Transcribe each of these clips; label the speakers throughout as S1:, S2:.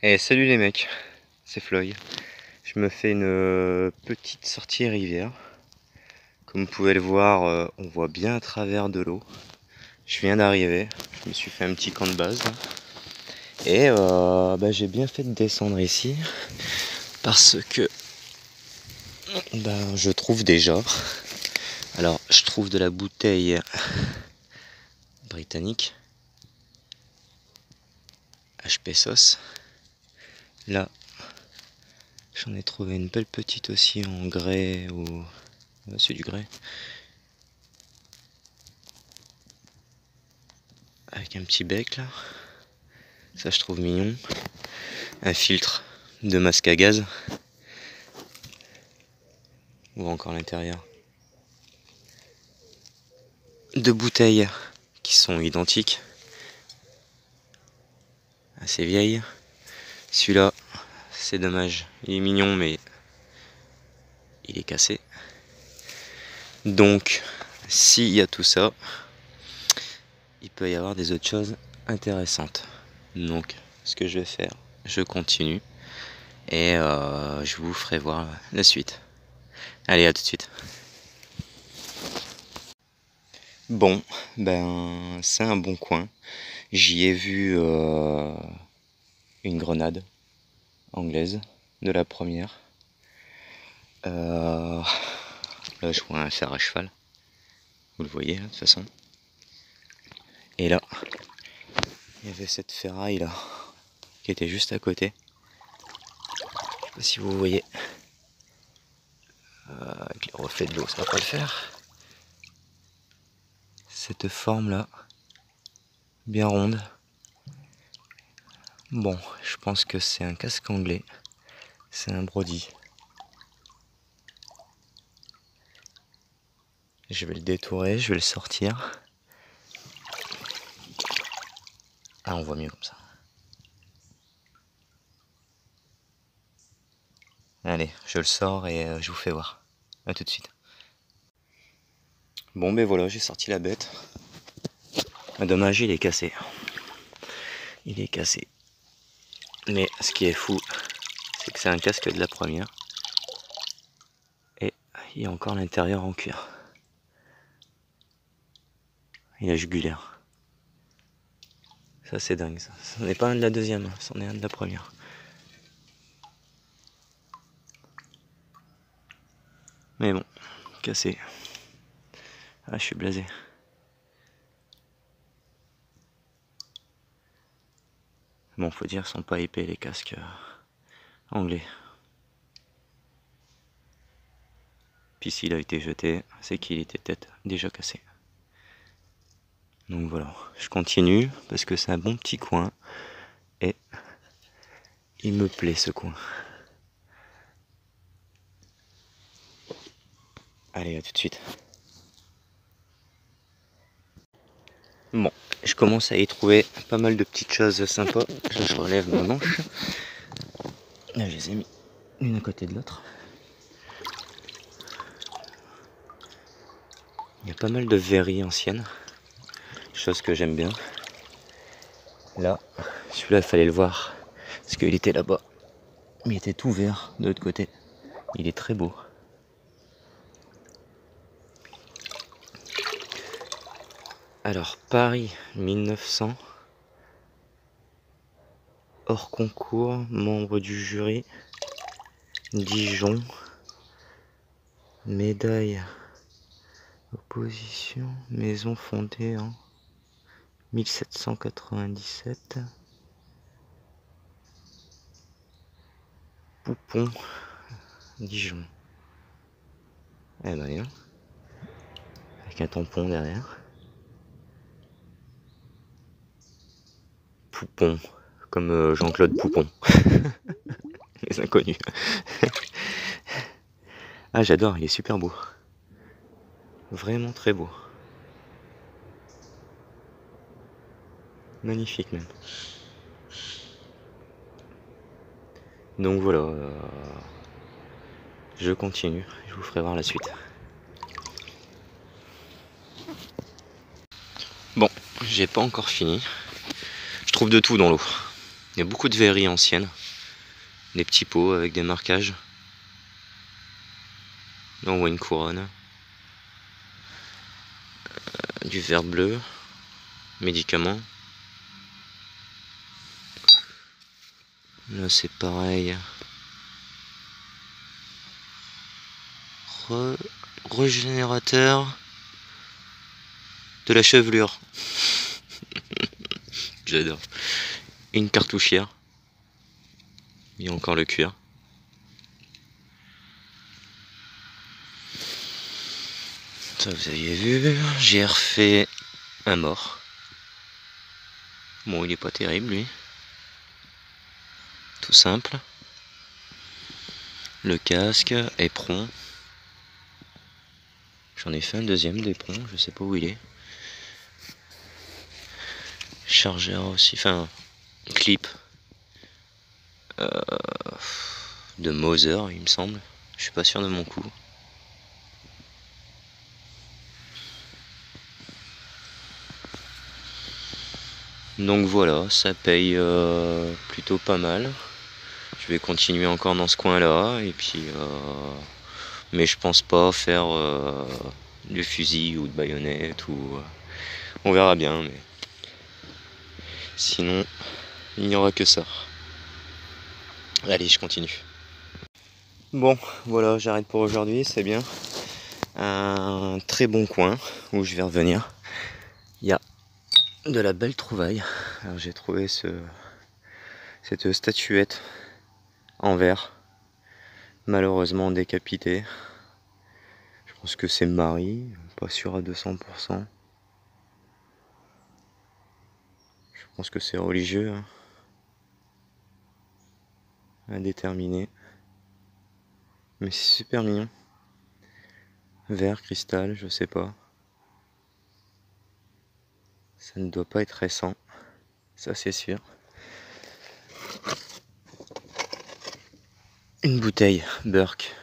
S1: Et salut les mecs, c'est Floyd. Je me fais une petite sortie rivière. Comme vous pouvez le voir, on voit bien à travers de l'eau. Je viens d'arriver, je me suis fait un petit camp de base. Là. Et j'ai bien fait de descendre ici. Parce que je trouve déjà. Alors je trouve de la bouteille britannique. HP Sauce. Là, j'en ai trouvé une belle petite aussi en grès ou... Ouais, c'est du grès. Avec un petit bec là. Ça je trouve mignon. Un filtre de masque à gaz. On voit encore l'intérieur. Deux bouteilles qui sont identiques. Assez vieilles. Celui-là, c'est dommage. Il est mignon mais il est cassé. Donc, s'il y a tout ça, il peut y avoir des autres choses intéressantes. Donc, ce que je vais faire, je continue. Et je vous ferai voir la suite. Allez, à tout de suite. Bon, c'est un bon coin. J'y ai vu une grenade anglaise de la première. Là, je vois un fer à cheval. Vous le voyez, là, de toute façon. Et là, il y avait cette ferraille là, qui était juste à côté. Je sais pas si vous voyez. Avec les reflets de l'eau, ça va pas le faire. Cette forme là, bien ronde. Bon, je pense que c'est un casque anglais. C'est un Brody. Je vais le détourer, je vais le sortir. Ah, on voit mieux comme ça. Allez, je le sors et je vous fais voir. A tout de suite. Bon, voilà, j'ai sorti la bête. Dommage, il est cassé. Il est cassé. Mais ce qui est fou, c'est que c'est un casque de la première. Et il y a encore l'intérieur en cuir. Il est jugulaire. Ça, c'est dingue, ça. Ce n'est pas un de la deuxième, c'en est un de la première. Mais bon, cassé. Ah, je suis blasé. Bon, faut dire, ils sont pas épais les casques anglais. Puis s'il a été jeté, c'est qu'il était peut-être déjà cassé. Donc voilà, je continue parce que c'est un bon petit coin et il me plaît ce coin. Allez, à tout de suite. Bon, je commence à y trouver pas mal de petites choses sympas. Je relève ma manche. Là, je les ai mis l'une à côté de l'autre. Il y a pas mal de verreries anciennes, chose que j'aime bien. Là, celui-là, il fallait le voir parce qu'il était là-bas. Mais il était tout vert de l'autre côté. Il est très beau. Alors, Paris 1900. Hors concours, membre du jury. Dijon. Médaille. Opposition. Maison fondée en 1797. Poupon. Dijon. Eh ben, bien. Avec un tampon derrière. Poupon. Comme Jean-Claude Poupon. Les inconnus. Ah, j'adore, il est super beau. Vraiment très beau. Magnifique même. Donc voilà, je continue, je vous ferai voir la suite. Bon, j'ai pas encore fini. Je trouve de tout dans l'eau. Il y a beaucoup de verreries anciennes. Des petits pots avec des marquages. Là on voit une couronne. Du verre bleu. Médicaments. Là c'est pareil. Régénérateur de la chevelure. J'adore. Une cartouchière. Il y a encore le cuir. Ça vous aviez vu. J'ai refait un mort. Bon, il est pas terrible lui. Tout simple. Le casque, éperon. J'en ai fait un deuxième d'éperon, je sais pas où il est. Chargeur aussi, enfin clip de Moser il me semble. Je suis pas sûr de mon coup. Donc voilà, ça paye plutôt pas mal. Je vais continuer encore dans ce coin là et puis mais je pense pas faire du fusil ou de baïonnette ou on verra bien, mais sinon il n'y aura que ça. Allez, je continue. Bon, voilà, j'arrête pour aujourd'hui, c'est bien. Un très bon coin où je vais revenir. Il y a de la belle trouvaille. Alors j'ai trouvé cette statuette en verre, malheureusement décapitée. Je pense que c'est Marie, pas sûr à 200%. Je pense que c'est religieux, hein. Indéterminé. Mais c'est super mignon. Verre, cristal, je sais pas. Ça ne doit pas être récent, ça c'est sûr. Une bouteille Burke.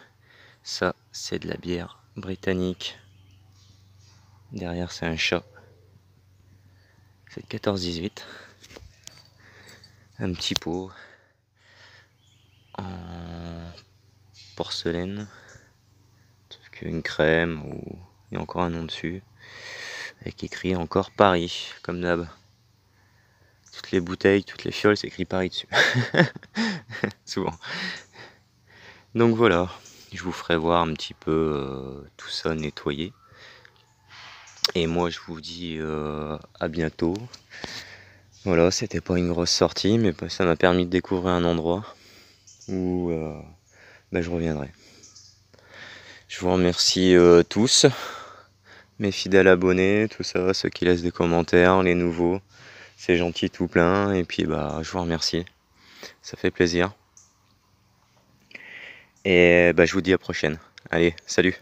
S1: Ça, c'est de la bière britannique. Derrière, c'est un chat. C'est 14-18. Un petit pot en porcelaine. Une crème ou il y a encore un nom dessus. Avec écrit encore Paris, comme d'hab. Toutes les bouteilles, toutes les fioles, c'est écrit Paris dessus. Souvent. Donc voilà, je vous ferai voir un petit peu tout ça nettoyé. Et moi je vous dis à bientôt. Voilà, c'était pas une grosse sortie, mais ça m'a permis de découvrir un endroit où je reviendrai. Je vous remercie tous, mes fidèles abonnés, tout ça, ceux qui laissent des commentaires, les nouveaux. C'est gentil tout plein, et puis je vous remercie. Ça fait plaisir. Et je vous dis à la prochaine. Allez, salut!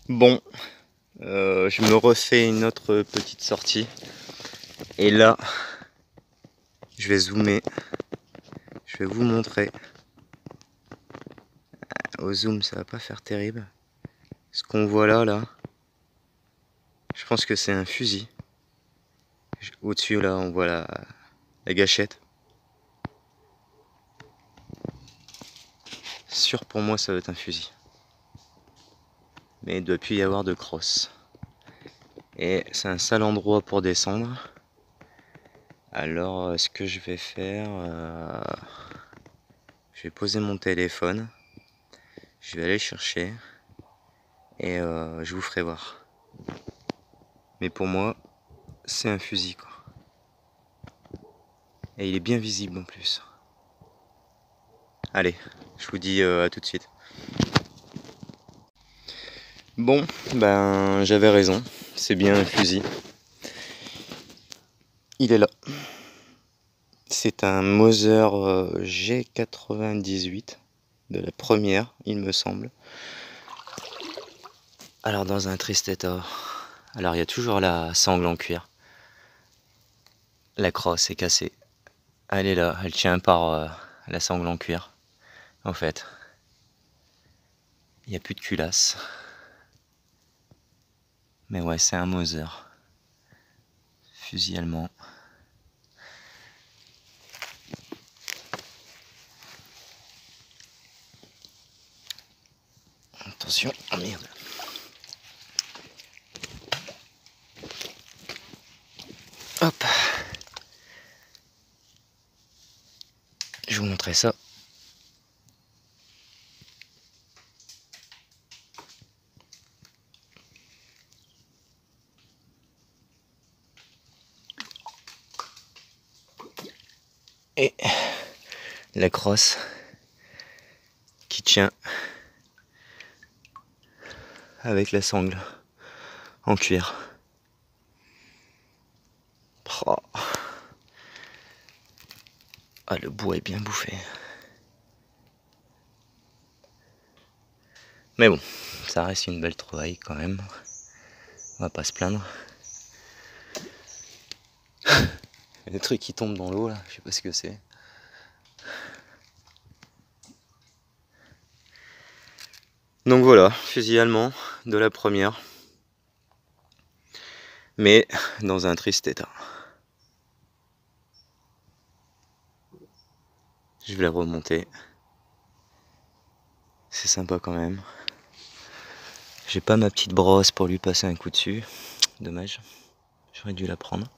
S1: Bon, je me refais une autre petite sortie. Et là, je vais zoomer. Je vais vous montrer. Au zoom, ça va pas faire terrible. Ce qu'on voit là, je pense que c'est un fusil. Au-dessus, là, on voit la gâchette. Sûr pour moi, ça va être un fusil. Mais il doit plus y avoir de crosse. Et c'est un sale endroit pour descendre. Alors, ce que je vais faire, je vais poser mon téléphone. Je vais aller chercher. Et je vous ferai voir. Mais pour moi, c'est un fusil, quoi. Et il est bien visible en plus. Allez, je vous dis à tout de suite. Bon, j'avais raison. C'est bien un fusil. Il est là. C'est un Moser G98 de la première, il me semble. Alors dans un triste état. Alors il y a toujours la sangle en cuir. La crosse est cassée. Elle est là, elle tient par la sangle en cuir. En fait, il n'y a plus de culasse. Mais ouais, c'est un Mauser. Fusil allemand. Attention, oh merde. Hop. Je vais vous montrer ça. Et la crosse qui tient avec la sangle en cuir. Oh. Ah, le bois est bien bouffé. Mais bon, ça reste une belle trouvaille quand même. On va pas se plaindre. Il y a des trucs qui tombent dans l'eau là, je sais pas ce que c'est. Donc voilà, fusil allemand de la première. Mais dans un triste état. Je vais la remonter. C'est sympa quand même. J'ai pas ma petite brosse pour lui passer un coup dessus. Dommage. J'aurais dû la prendre.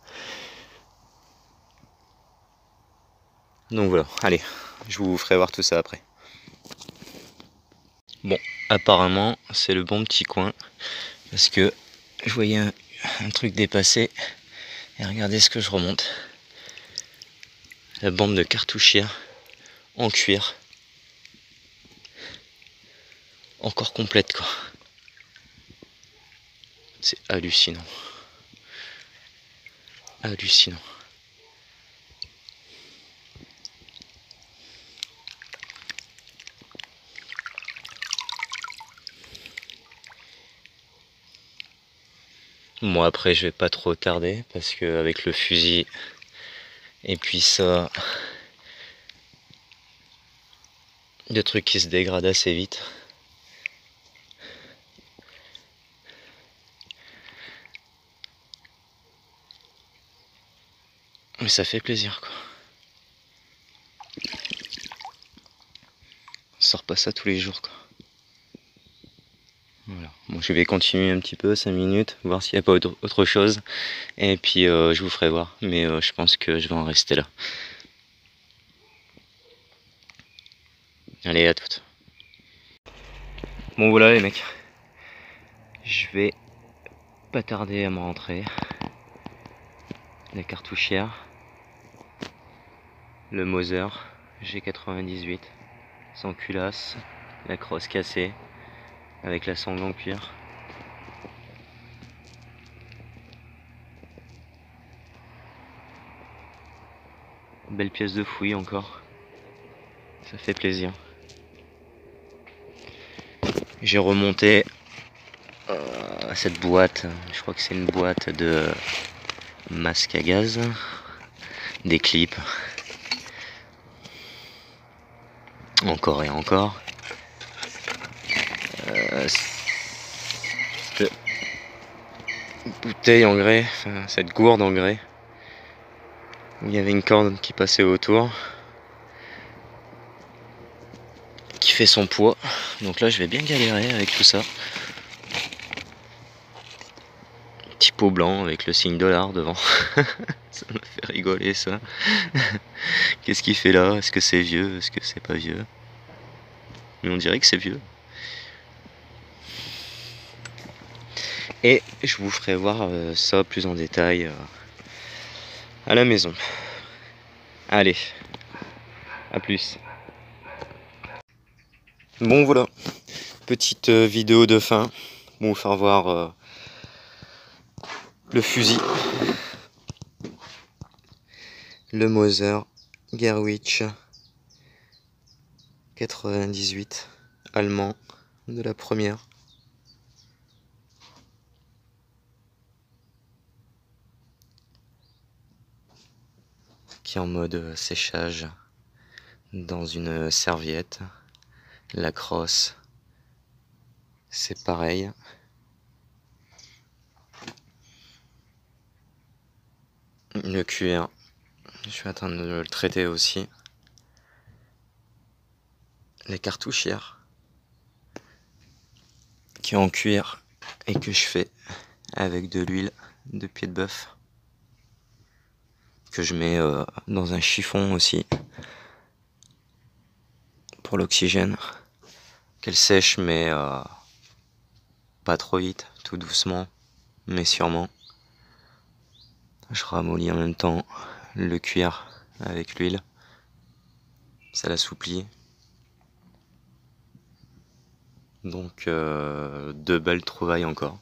S1: Donc voilà, allez, je vous ferai voir tout ça après. Bon, apparemment, c'est le bon petit coin. Parce que je voyais un truc dépasser. Et regardez ce que je remonte. La bande de cartouchière en cuir. Encore complète quoi. C'est hallucinant. Hallucinant. Moi après je vais pas trop tarder parce que avec le fusil et puis ça, des trucs qui se dégradent assez vite. Mais ça fait plaisir quoi. On sort pas ça tous les jours quoi. Voilà. Bon, je vais continuer un petit peu, 5 minutes, voir s'il n'y a pas autre chose. Et puis je vous ferai voir. Mais je pense que je vais en rester là. Allez, à toutes. Bon voilà les mecs. Je vais pas tarder à me rentrer. La cartouchière. Le Mauser G98. Sans culasse. La crosse cassée. Avec la sangle en cuir. Belle pièce de fouille encore. Ça fait plaisir. J'ai remonté cette boîte. Je crois que c'est une boîte de masque à gaz. Des clips. Encore et encore. Cette bouteille en grès, enfin, cette gourde en grès. Il y avait une corde qui passait autour. Qui fait son poids. Donc là je vais bien galérer avec tout ça. Petit pot blanc avec le signe dollar devant. Ça me fait rigoler ça. Qu'est-ce qu'il fait là? Est-ce que c'est vieux? Est-ce que c'est pas vieux? Mais on dirait que c'est vieux. Et je vous ferai voir ça plus en détail à la maison. Allez, à plus. Bon voilà, petite vidéo de fin pour vous faire voir le fusil. Le Mauser Gerwitz 98 allemand de la première. qui est en mode séchage dans une serviette. La crosse, c'est pareil. Le cuir, je vais attendre de le traiter aussi. Les cartouchières qui est en cuir et que je fais avec de l'huile de pied de bœuf que je mets dans un chiffon aussi pour l'oxygène, qu'elle sèche mais pas trop vite, tout doucement mais sûrement. Je ramollis en même temps le cuir avec l'huile, ça l'assouplit. Donc de belles trouvailles encore.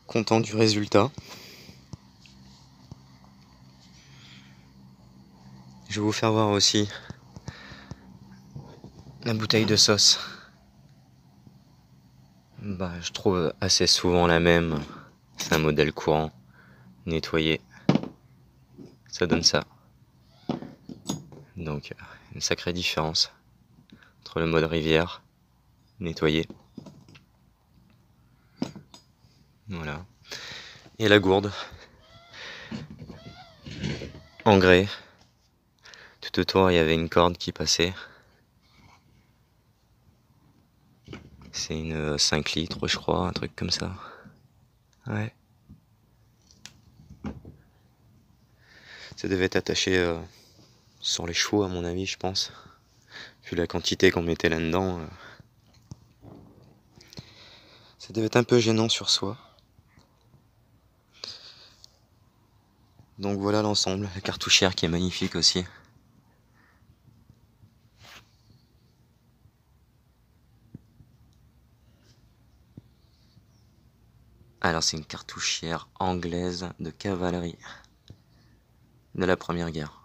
S1: Content du résultat. Je vais vous faire voir aussi la bouteille de sauce. Je trouve assez souvent la même. C'est un modèle courant. Nettoyé. Ça donne ça. Donc une sacrée différence entre le mode rivière, nettoyé. Voilà. Et la gourde. En grès. Tout autour il y avait une corde qui passait. C'est une 5 litres je crois, un truc comme ça. Ouais. Ça devait être attaché sur les chevaux à mon avis je pense. Vu la quantité qu'on mettait là-dedans. Ça devait être un peu gênant sur soi. Donc voilà l'ensemble, la cartouchière qui est magnifique aussi. Alors c'est une cartouchière anglaise de cavalerie de la Première Guerre.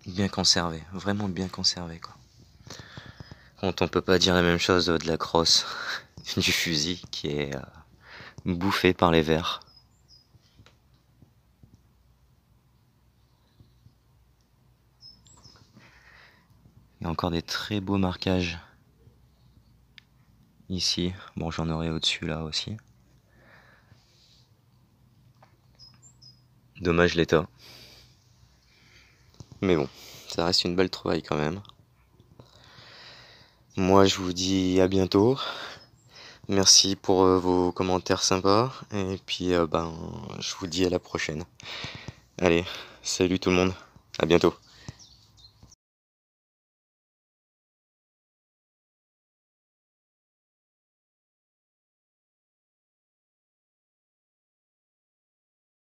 S1: Bien conservé, vraiment bien conservé quoi. Quand on peut pas dire la même chose de la crosse du fusil qui est bouffé par les vers. Il y a encore des très beaux marquages ici. Bon, j'en aurai au-dessus là aussi. Dommage l'état. Mais bon, ça reste une belle trouvaille quand même. Moi, je vous dis à bientôt. Merci pour vos commentaires sympas. Et puis, je vous dis à la prochaine. Allez, salut tout le monde. À bientôt.